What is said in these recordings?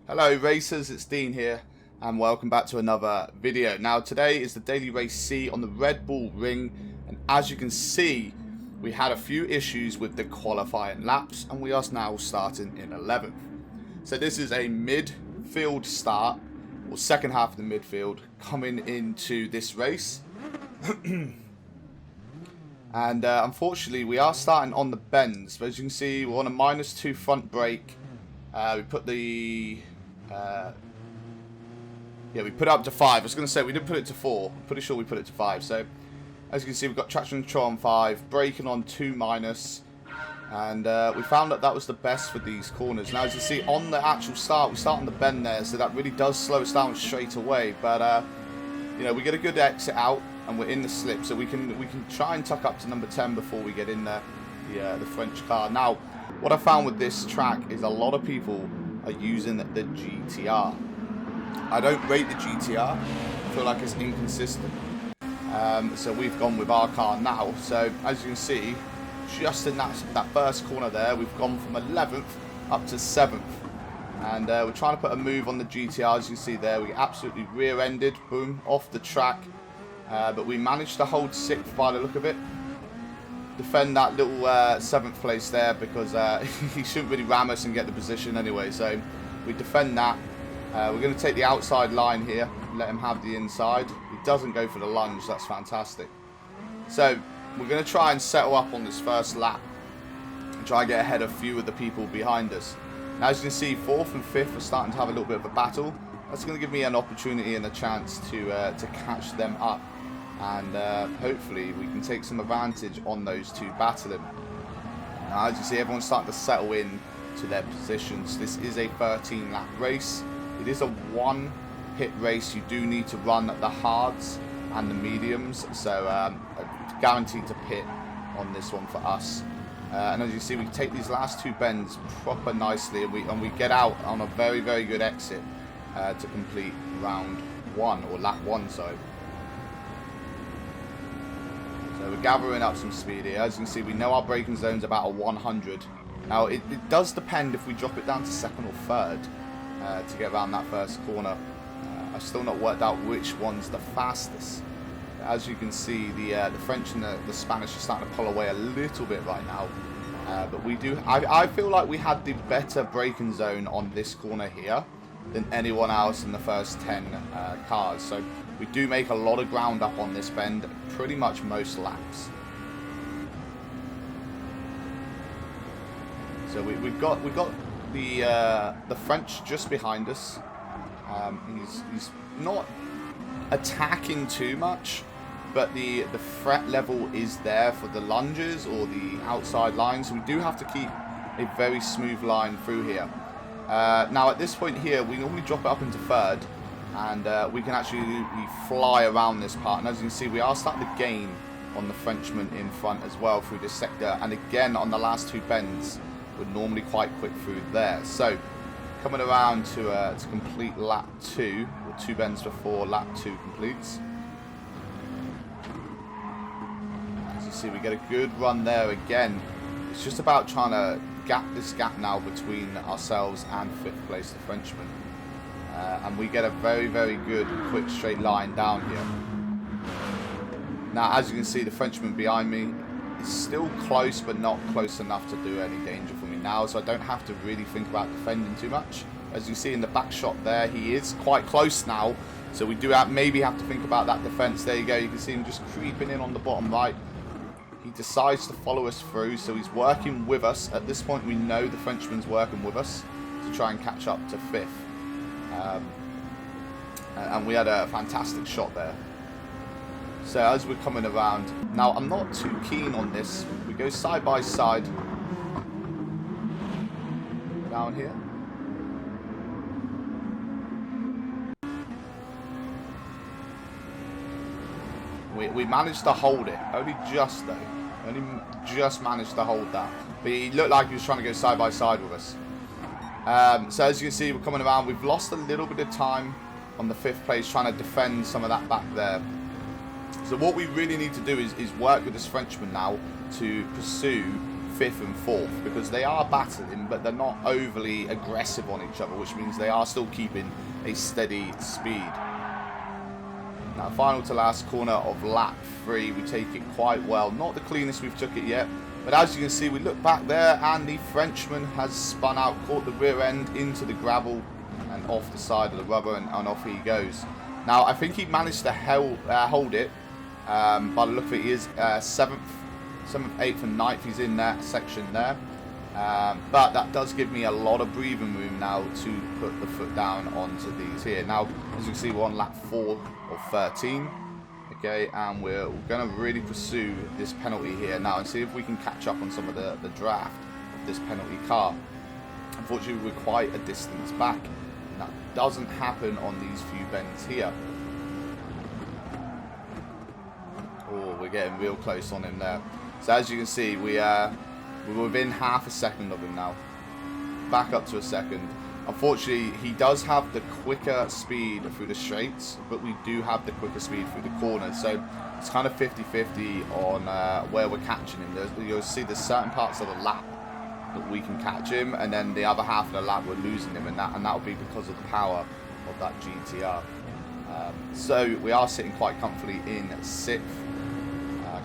Hello racers, it's Dean here and welcome back to another video. Now today is the daily race C on the Red Bull Ring, and as you can see we had a few issues with the qualifying laps and we are now starting in 11th. So this is a midfield start, or second half of the midfield coming into this race. And unfortunately we are starting on the bends, but as you can see we're on a -2 front brake. We put the we put it up to 5. I was going to say we didn't put it to 4. I'm pretty sure we put it to 5. So as you can see we've got traction control on 5, braking on 2-, and we found that was the best for these corners. Now as you see on the actual start, we start on the bend there, so that really does slow us down straight away. But you know, we get a good exit out and we're in the slip, so we can try and tuck up to number 10 before we get in the French car. Now what I found with this track is a lot of people are using the GTR. I don't rate the GTR. I feel like it's inconsistent. So we've gone with our car now. So as you can see, just in that first corner there, we've gone from 11th up to 7th. And we're trying to put a move on the GTR. As you can see there, we absolutely rear-ended, boom, off the track. But we managed to hold 6th by the look of it. Defend that little 7th place there, because he shouldn't really ram us and get the position anyway. So we defend that. We're going to take the outside line here, let him have the inside. He doesn't go for the lunge, that's fantastic. So we're going to try and settle up on this first lap and try and get ahead of a few of the people behind us. Now as you can see, 4th and 5th are starting to have a little bit of a battle. That's going to give me an opportunity and a chance to catch them up. And hopefully we can take some advantage on those two battling. Now as you see, everyone's starting to settle in to their positions. This is a 13-lap race. It is a one-hit race. You do need to run the hards and the mediums, so guaranteed to pit on this one for us. And as you see, we take these last two bends proper nicely, and we get out on a very, very good exit to complete round 1, or lap 1, sorry. So we're gathering up some speed here. As you can see, we know our braking zone's about a 100. Now, it does depend if we drop it down to 2nd or 3rd to get around that first corner. I've still not worked out which one's the fastest. As you can see, the French and the Spanish are starting to pull away a little bit right now. But we do. I feel like we had the better braking zone on this corner here than anyone else in the first 10 cars. So we do make a lot of ground up on this bend, pretty much most laps. So we've got the French just behind us. He's not attacking too much, but the threat level is there for the lunges or the outside line. So we do have to keep a very smooth line through here. Now at this point here, we normally drop it up into 3rd, and we can actually fly around this part. And as you can see, we are starting to gain on the Frenchman in front as well through this sector. And again, on the last two bends, we're normally quite quick through there. So coming around to complete lap 2, or 2 bends before lap 2 completes. As you see, we get a good run there again. It's just about trying to gap this gap now between ourselves and 5th place, the Frenchman. And we get a very, very good quick straight line down here. Now as you can see, the Frenchman behind me is still close, but not close enough to do any danger for me now, so I don't have to really think about defending too much. As you see in the back shot there, he is quite close now, so we do maybe have to think about that defense. There you go, you can see him just creeping in on the bottom right. He decides to follow us through, so he's working with us. At this point we know the Frenchman's working with us to try and catch up to 5th. And we had a fantastic shot there. So as we're coming around, now I'm not too keen on this. We go side by side down here. We managed to hold it, only just though. Only just managed to hold that. But he looked like he was trying to go side by side with us. So as you can see, we're coming around. We've lost a little bit of time on the 5th place trying to defend some of that back there. So what we really need to do is work with this Frenchman now to pursue 5th and 4th, because they are battling, but they're not overly aggressive on each other, which means they are still keeping a steady speed. Now, final to last corner of lap 3, we take it quite well. Not the cleanest we've took it yet, but as you can see, we look back there, and the Frenchman has spun out, caught the rear end into the gravel, and off the side of the rubber, and off he goes. Now, I think he managed to hold it. By the look of it, he is 7th, 8th, and 9th. He's in that section there. But that does give me a lot of breathing room now to put the foot down onto these here. Now, as you can see, we're on lap 4 of 13. Okay, and we're going to really pursue this penalty here now and see if we can catch up on some of the draft of this penalty car. Unfortunately, we're quite a distance back. And that doesn't happen on these few bends here. Oh, we're getting real close on him there. So as you can see, we're within half a second of him now. Back up to a second. Unfortunately, he does have the quicker speed through the straights, but we do have the quicker speed through the corners. So it's kind of 50-50 on where we're catching him. You'll see there's certain parts of the lap that we can catch him, and then the other half of the lap we're losing him, and that will be because of the power of that GTR. So we are sitting quite comfortably in 6th.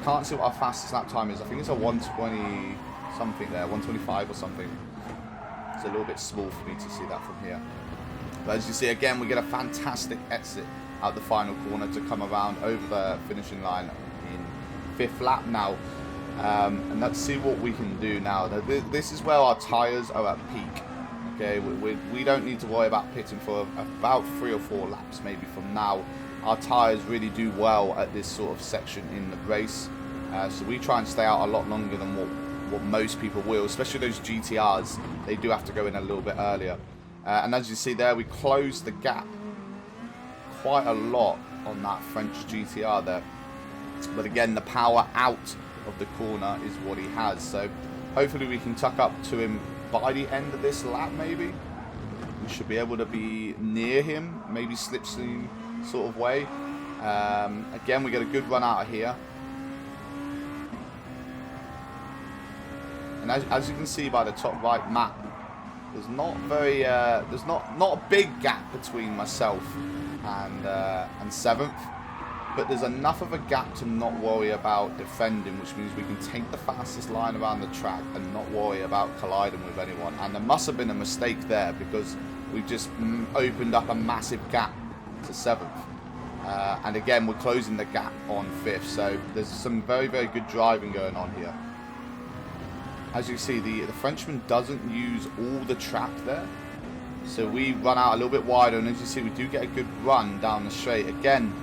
Can't see what our fastest lap time is. I think it's a 120 something there, 125 or something. It's a little bit small for me to see that from here. But as you see, again, we get a fantastic exit out the final corner to come around over the finishing line in 5th lap now. And let's see what we can do now. This is where our tyres are at peak. Okay, we don't need to worry about pitting for about 3 or 4 laps maybe from now. Our tyres really do well at this sort of section in the race. So we try and stay out a lot longer than what most people will, especially those GTRs. They do have to go in a little bit earlier. And as you see there, we closed the gap quite a lot on that French GTR there. But again, the power out of the corner is what he has. So hopefully we can tuck up to him by the end of this lap maybe. We should be able to be near him, maybe slipstream sort of way. Again, we get a good run out of here. And as you can see by the top right map, there's not very there's not a big gap between myself and 7th, but there's enough of a gap to not worry about defending, which means we can take the fastest line around the track and not worry about colliding with anyone. And there must have been a mistake there, because we've just opened up a massive gap to 7th. And again, we're closing the gap on 5th, so there's some very, very good driving going on here. As you see, the Frenchman doesn't use all the track there, so we run out a little bit wider, and as you see, we do get a good run down the straight. Again,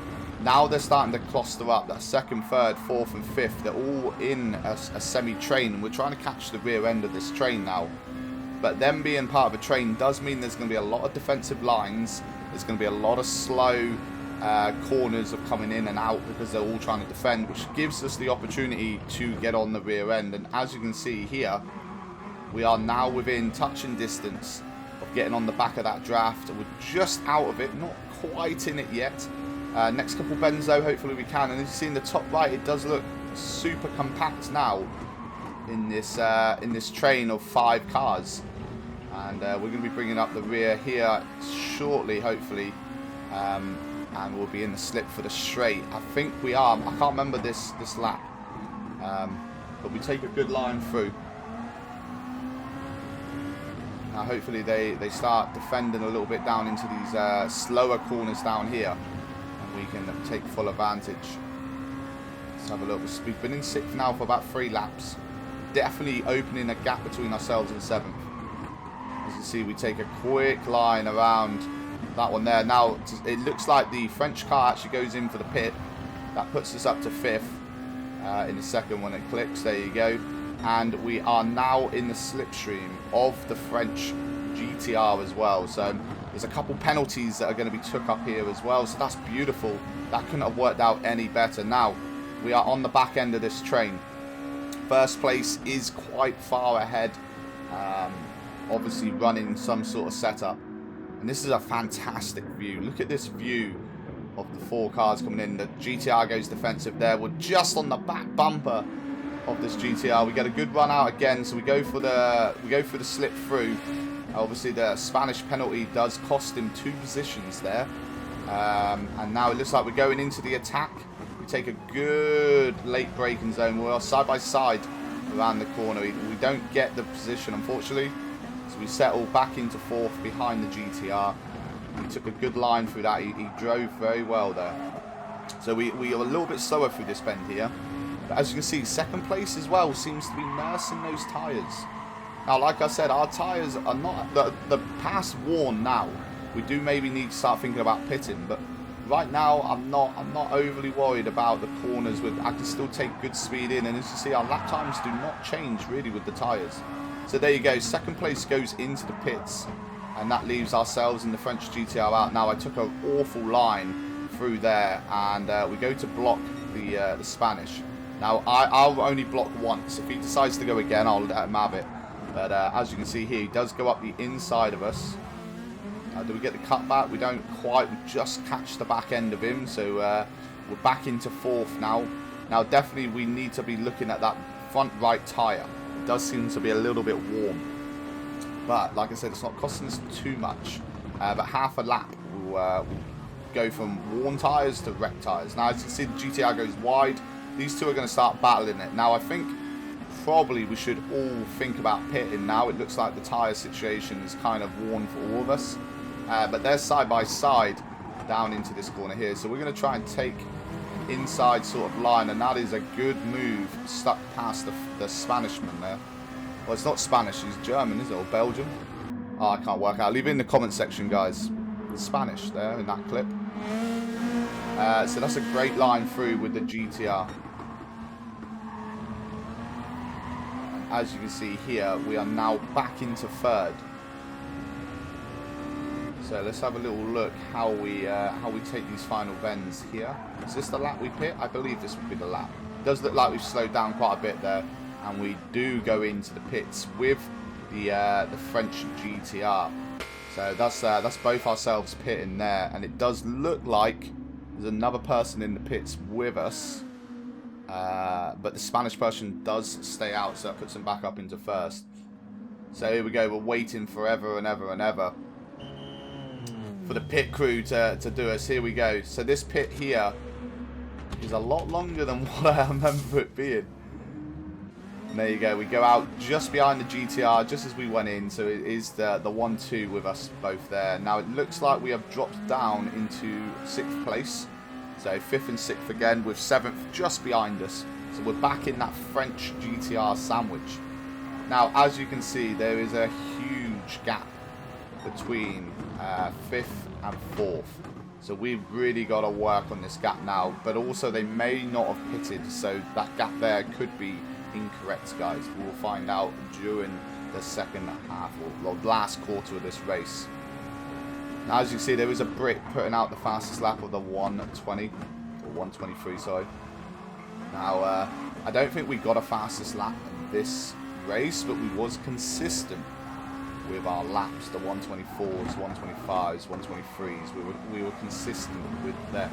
now they're starting to cluster up. That 2nd, 3rd, 4th and 5th, they're all in a semi-train, and we're trying to catch the rear end of this train now. But them being part of a train does mean there's going to be a lot of defensive lines. There's going to be a lot of slow corners of coming in and out, because they're all trying to defend, which gives us the opportunity to get on the rear end. And as you can see here, we are now within touching distance of getting on the back of that draft. We're just out of it, not quite in it yet. Next couple bends though, hopefully we can. And as you see in the top right, it does look super compact now in this train of 5 cars. And we're going to be bringing up the rear here shortly, hopefully. And we'll be in the slip for the straight. I think we are. I can't remember this lap. But we take a good line through. Now hopefully they start defending a little bit down into these slower corners down here. And we can take full advantage. Let's have a look. We've been in 6th now for about 3 laps. Definitely opening a gap between ourselves and 7th. As you see, we take a quick line around that one there. Now it looks like the French car actually goes in for the pit. That puts us up to 5th in a second when it clicks. There you go. And we are now in the slipstream of the French GTR as well. So there's a couple penalties that are going to be took up here as well. So that's beautiful. That couldn't have worked out any better. Now we are on the back end of this train. First place is quite far ahead. Obviously running some sort of setup. And this is a fantastic view. Look at this view of the 4 cars coming in. The GTR goes defensive there. We're just on the back bumper of this GTR. We get a good run out again, so we go for the slip through. Obviously, the Spanish penalty does cost him 2 positions there. And now it looks like we're going into the attack. We take a good late braking zone. We are side by side around the corner. We don't get the position, unfortunately. So we settle back into 4th behind the GTR. He took a good line through that. He drove very well there. So we are a little bit slower through this bend here. But as you can see, 2nd place as well seems to be nursing those tyres. Now, like I said, our tyres are not... The past worn now. We do maybe need to start thinking about pitting, but right now I'm not overly worried about the corners. I can still take good speed in, and as you see, our lap times do not change really with the tyres. So there you go, 2nd place goes into the pits, and that leaves ourselves in the French GTR out. Now I took an awful line through there, and we go to block the Spanish. Now I'll only block once. If he decides to go again, I'll let him have it. But as you can see here, he does go up the inside of us. Do we get the cutback? We don't quite. We just catch the back end of him. So we're back into 4th now. Now definitely we need to be looking at that front right tyre. It does seem to be a little bit warm. But like I said, it's not costing us too much. But half a lap we'll go from worn tyres to wrecked tyres. Now as you can see, the GTR goes wide. These two are going to start battling it. Now I think probably we should all think about pitting now. It looks like the tyre situation is kind of worn for all of us. But they're side by side down into this corner here. So we're going to try and take an inside sort of line. And that is a good move, stuck past the Spanishman there. Well, it's not Spanish, he's German, is it? Or Belgium? Oh, I can't work out. Leave it in the comment section, guys. It's Spanish there in that clip. So that's a great line through with the GTR. And as you can see here, we are now back into 3rd. So let's have a little look how we take these final bends here. Is this the lap we pit? I believe this would be the lap. It does look like we've slowed down quite a bit there, and we do go into the pits with the French GTR. So that's both ourselves pitting there, and it does look like there's another person in the pits with us, but the Spanish person does stay out, so that puts him back up into 1st. So here we go. We're waiting forever and ever and ever for the pit crew to do us. Here we go. So this pit here is a lot longer than what I remember it being. And there you go. We go out just behind the GTR just as we went in. So it is the 1-2 with us both there. Now it looks like we have dropped down into 6th place. So 5th and 6th again, with 7th just behind us. So we're back in that French GTR sandwich. Now as you can see, there is a huge gap between 5th and 4th. So we've really got to work on this gap now. But also they may not have pitted, so that gap there could be incorrect, guys. We will find out during the 2nd half or the last quarter of this race. Now as you see, there is a Brit putting out the fastest lap of the 120 or 123, sorry. Now I don't think we got a fastest lap in this race, but we was consistent with our laps, the 124s, 125s, 123s. We were consistent with them.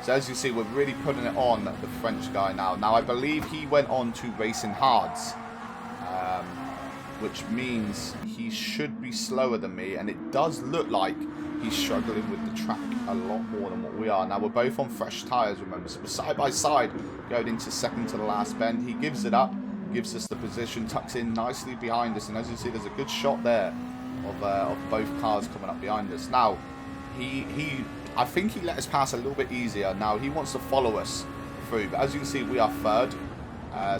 So as you see, we're really putting it on the French guy now. Now I believe he went on to racing hards, which means he should be slower than me, and it does look like he's struggling with the track a lot more than what we are. Now we're both on fresh tyres, remember, so we're side by side going into 2nd to the last bend. He gives it up, gives us the position, tucks in nicely behind us, and as you see, there's a good shot there of both cars coming up behind us. Now I think he let us pass a little bit easier. Now he wants to follow us through, but as you can see, we are 3rd.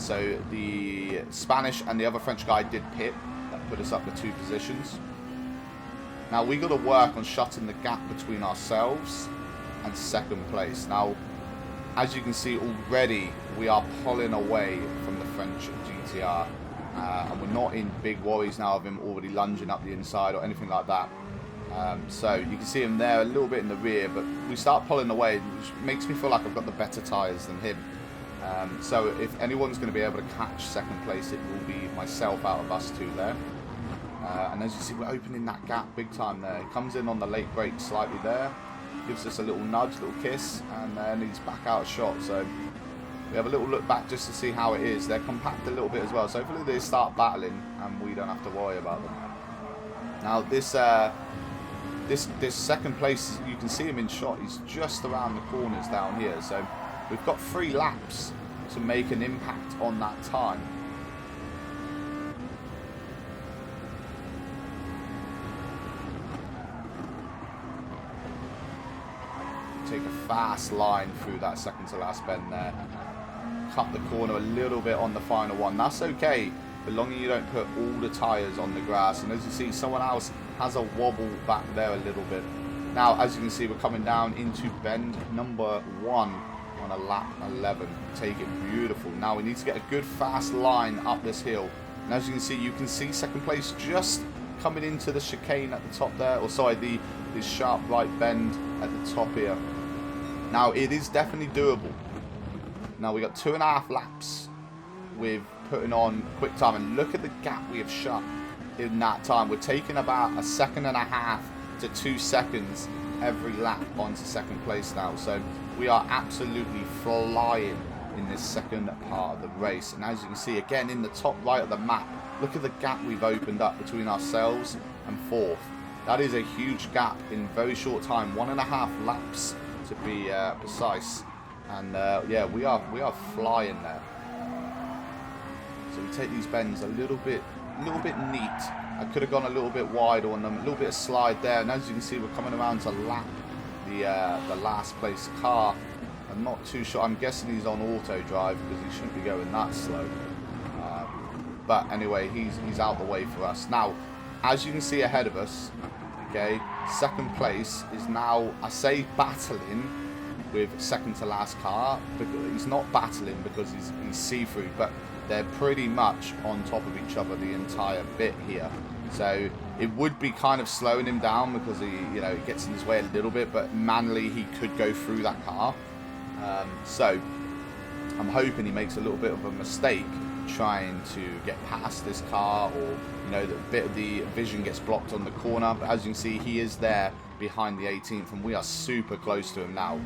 So the Spanish and the other French guy did pit. That put us up to 2 positions. Now we got to work on shutting the gap between ourselves and 2nd place. Now, as you can see already, we are pulling away from the French GTR, and we're not in big worries now of him already lunging up the inside or anything like that. So you can see him there a little bit in the rear, but we start pulling away, which makes me feel like I've got the better tyres than him. So if anyone's going to be able to catch 2nd place, it will be myself out of us two there. And as you see, we're opening that gap big time there. He comes in on the late brake slightly there, gives us a little nudge, little kiss, and then he's back out of shot. So We have a little look back just to see how it is. They're compact a little bit as well, so hopefully they start battling and we don't have to worry about them. Now this second place, you can see him in shot. He's just around the corners down here, so we've got 3 laps to make an impact on that time. Take a fast line through that second to last bend there. Cut the corner a little bit on the final one. That's okay, as long as you don't put all the tyres on the grass. And as you see, someone else has a wobble back there a little bit. Now, as you can see, we're coming down into bend number 1 on a lap 11. Take it beautiful. Now we need to get a good fast line up this hill. And as you can see second place just coming into the chicane at the top there. Or sorry, this sharp right bend at the top here. Now it is definitely doable. Now we got 2.5 laps with putting on quick time, and look at the gap we have shut in that time. We're taking about 1.5 seconds to 2 seconds every lap onto second place now. So we are absolutely flying in this second part of the race. And as you can see again in the top right of the map, look at the gap we've opened up between ourselves and 4th. That is a huge gap in very short time, 1.5 laps to be precise. And yeah, we are flying there. So we take these bends a little bit neat. I could have gone a little bit wide on them, a little bit of slide there. And as you can see, we're coming around to lap the last place car. I'm not too sure. I'm guessing he's on auto drive because he shouldn't be going that slow. But anyway, he's out the way for us. Now, as you can see ahead of us, okay, second place is now, I say battling with second to last car, because he's not battling because he's see-through, but they're pretty much on top of each other the entire bit here. So it would be kind of slowing him down because he gets in his way a little bit, but manually he could go through that car. So I'm hoping he makes a little bit of a mistake trying to get past this car, or the bit of the vision gets blocked on the corner. But as you can see, he is there behind the 18th, and we are super close to him now,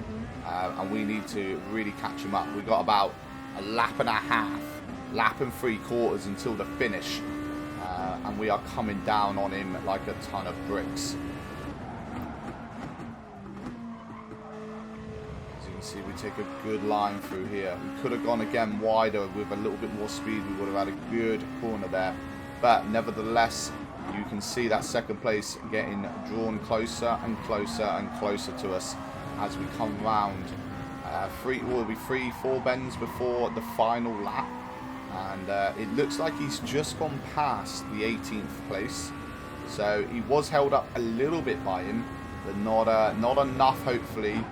and we need to really catch him up. We've got about 1.5 laps, lap and 3/4 until the finish, and we are coming down on him like a ton of bricks. See, we take a good line through here. We could have gone again wider with a little bit more speed. We would have had a good corner there, but nevertheless, you can see that second place getting drawn closer and closer and closer to us as we come round. Will be 3-4 bends before the final lap, and it looks like he's just gone past the 18th place. So he was held up a little bit by him, but not enough, hopefully,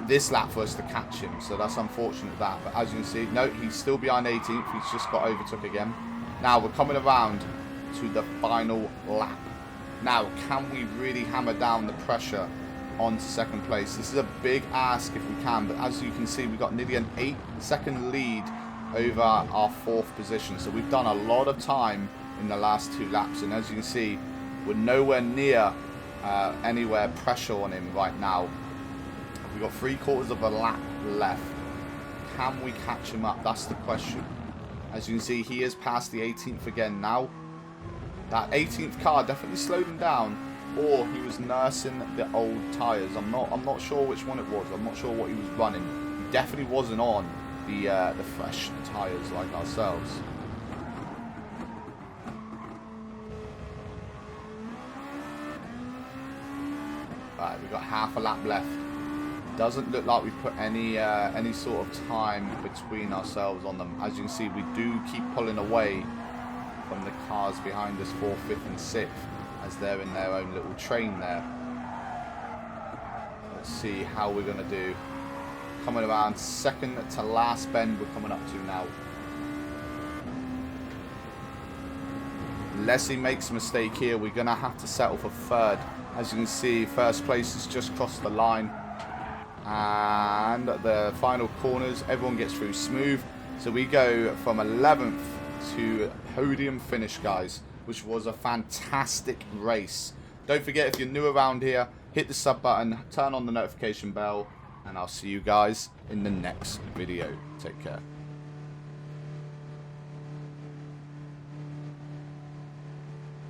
this lap for us to catch him. So that's unfortunate that. But as you can see, no, he's still behind 18th. He's just got overtook again. Now we're coming around to the final lap. Now, can we really hammer down the pressure onto second place? This is a big ask if we can, but as you can see, we've got nearly an 8-second lead over our 4th position. So we've done a lot of time in the last 2 laps, and as you can see, we're nowhere near anywhere pressure on him right now. We've got 3/4 of a lap left. Can we catch him up? That's the question. As you can see, he is past the 18th again now. That 18th car definitely slowed him down, or he was nursing the old tyres. I'm not sure which one it was. I'm not sure what he was running. He definitely wasn't on the fresh tyres like ourselves. Right, we've got half a lap left. Doesn't look like we've put any sort of time between ourselves on them. As you can see, we do keep pulling away from the cars behind us, 4th, 5th and 6th, as they're in their own little train there. Let's see how we're going to do. Coming around second to last bend we're coming up to now. Unless he makes a mistake here, we're going to have to settle for 3rd. As you can see, first place has just crossed the line. And the final corners, everyone gets through smooth. So we go from 11th to podium finish, guys, which was a fantastic race. Don't forget, if you're new around here, hit the sub button, turn on the notification bell, and I'll see you guys in the next video. Take care.